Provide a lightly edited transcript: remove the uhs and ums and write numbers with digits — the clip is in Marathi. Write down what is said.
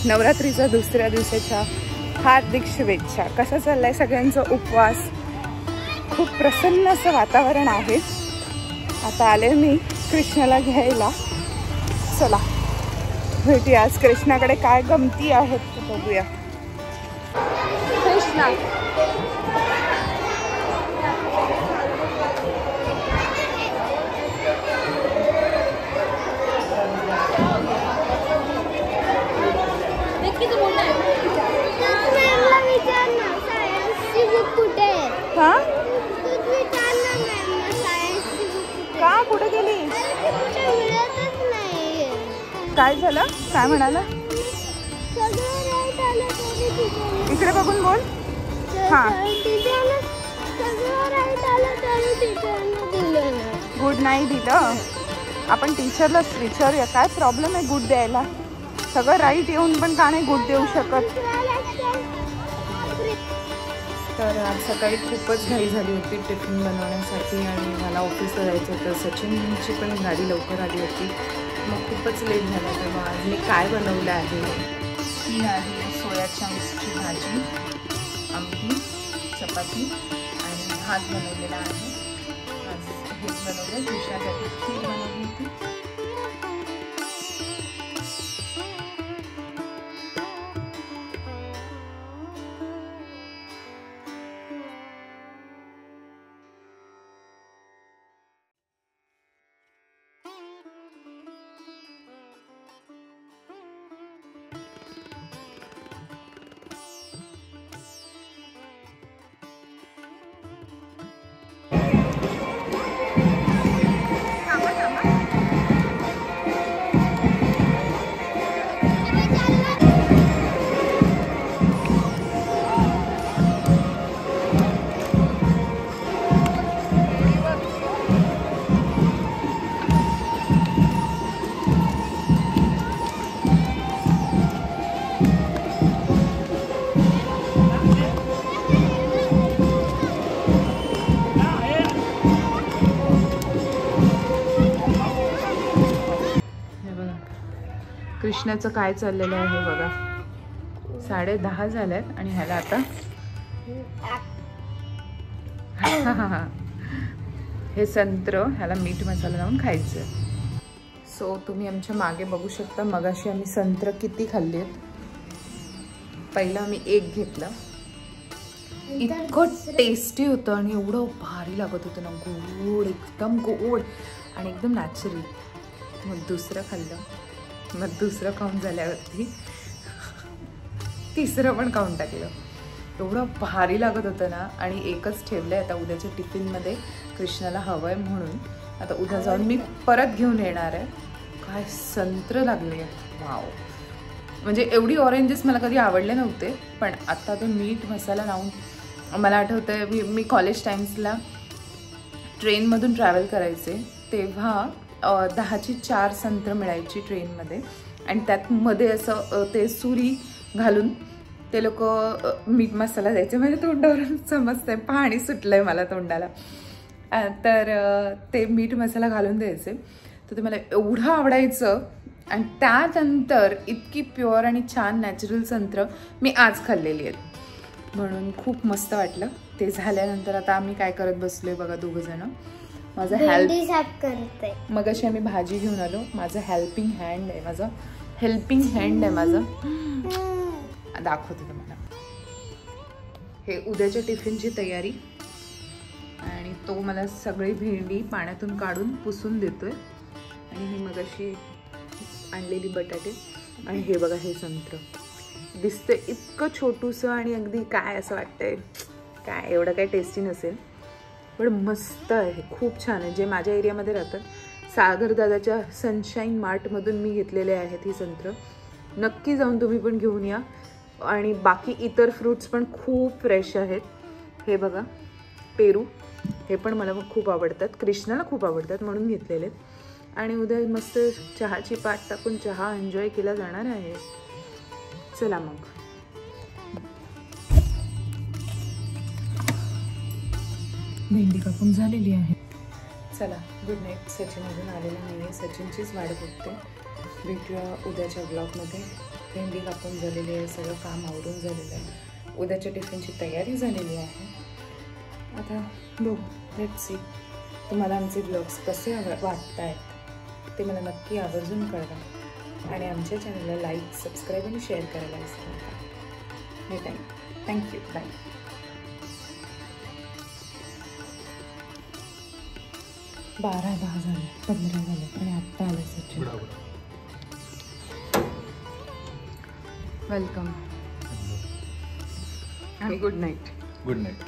नवरात्रीच्या दुसऱ्या दिवसाच्या हार्दिक शुभेच्छा. कसा चाललाय सगळ्यांचा उपवास? खूप प्रसन्न असं वातावरण आहे. आता आले मी कृष्णाला घ्यायला. चला भेटूया. आज कृष्णाकडे काय गमती आहेत ते बघूया. कृष्णा हा का कुठे गेली? काय झालं? काय म्हणाला? इकडे बघून बोल. हा गुड नाही दिलं. आपण टीचरलाच विचारूया काय प्रॉब्लेम आहे गुड द्यायला. सगळं राईट येऊन पण का नाही गुड देऊ शकत? तर आज सकाळी खूपच घाई झाली होती टिफिन बनवण्यासाठी आणि मला ऑफिसला जायचं होतं. सचिनची पण गाडी लवकर आली होती, मग खूपच लेट झाला. तर मग आज मी काय बनवलं आहे? ही आहे सोया चंक्सची भाजी, आमटी, चपाती आणि भात बनवलेला आहे. आज हेच बनवलं. कृष्णासाठी खीर बनवली होती. कृष्णाचं काय चाललेलं आहे बघा. 10:30 झाल्यात आणि ह्याला आता हे संत्र ह्याला मीठ मसाला लावून खायचं. सो तुम्ही आमच्या मागे बघू शकता. मगाशी आम्ही संत्र किती खाल्ले. पहिला आम्ही एक घेतलं. इतकं टेस्टी होतं आणि एवढं भारी लागत होतं ना. गोड, एकदम गोड आणि एकदम नॅचरल. मग दुसरं खाल्लं. मग दुसरं खाऊन झाल्यावरती तिसरं पण खाऊन टाकलं. एवढं भारी लागत होतं ना. आणि एकच ठेवलं आहे आता उद्याच्या टिफिनमध्ये. कृष्णाला हवं आहे म्हणून आता उद्या जाऊन मी परत घेऊन येणार आहे. काय संत्र लागले, वाव. म्हणजे एवढी ऑरेंजेस मला कधी आवडले नव्हते, पण आता ते मीठ मसाला लावून मला आठवतं आहे मी कॉलेज टाइम्सला ट्रेनमधून ट्रॅव्हल करायचे तेव्हा 10ची 4 संत्र मिळायची ट्रेनमध्ये. आणि त्यात मध्ये असं ते सुरी घालून ते लोक मीठ मसाला द्यायचे. माझ्या तोंडावरून समजतंय, पाणी सुटलंय मला तोंडाला. तर ते मीठ मसाला घालून द्यायचे. तर ते मला एवढं आवडायचं. आणि त्यानंतर इतकी प्युअर आणि छान नॅचरल संत्र मी आज खाल्लेली आहेत, म्हणून खूप मस्त वाटलं. ते झाल्यानंतर आता आम्ही काय करत बसलोय बघा दोघंजण. माझं मग अशी आम्ही भाजी घेऊन आलो. माझं हेल्पिंग हँड आहे माझं. दाखवते तुम्हाला. हे उद्याच्या टिफिनची तयारी. आणि तो मला सगळी भेंडी पाण्यातून काढून पुसून देतोय. आणि ही मग अशी आणलेली बटाटे. आणि हे बघा हे संत्र दिसतंय इतकं छोटूसं आणि अगदी काय असं वाटतंय काय एवढं काय टेस्टी नसेल, पण मस्त आहे, खूप छान आहे. जे माझ्या एरियामध्ये राहतात, सागर दादाच्या सनशाईन मार्टमधून मी घेतलेले आहेत ही संत्र. नक्की जाऊन तुम्ही पण घेऊन या. आणि बाकी इतर फ्रूट्स पण खूप फ्रेश आहेत. हे बघा पेरू, हे पण मला खूप आवडतात, कृष्णाला खूप आवडतात म्हणून घेतलेले. आणि उद्या मस्त चहाची पाट टाकून चहा एन्जॉय केला जाणार आहे. चला मग. भेंडी कापून झालेली आहे. चला गुड नाईट. सचिन अजून आलेला नाही आहे, सचिनचीच वाट बघते. भेटूया उद्याच्या ब्लॉगमध्ये. भेंडी कापून झालेली आहे, सगळं काम आवरून झालेलं आहे. उद्याच्या टिफिनची तयारी झालेली आहे. आता बघू, लेट्स सी. तुम्हाला आमचे ब्लॉग्स कसे वाटत आहेत ते मला नक्की आवर्जून कळवा आणि आमच्या चॅनलला लाईक, सबस्क्राईब आणि शेअर करायला विसरू नका. थँक्यू. बाय. 12-10 झाले, 15 झाले आणि आत्ता आले सचिन. वेलकम आणि गुड नाईट. Good night.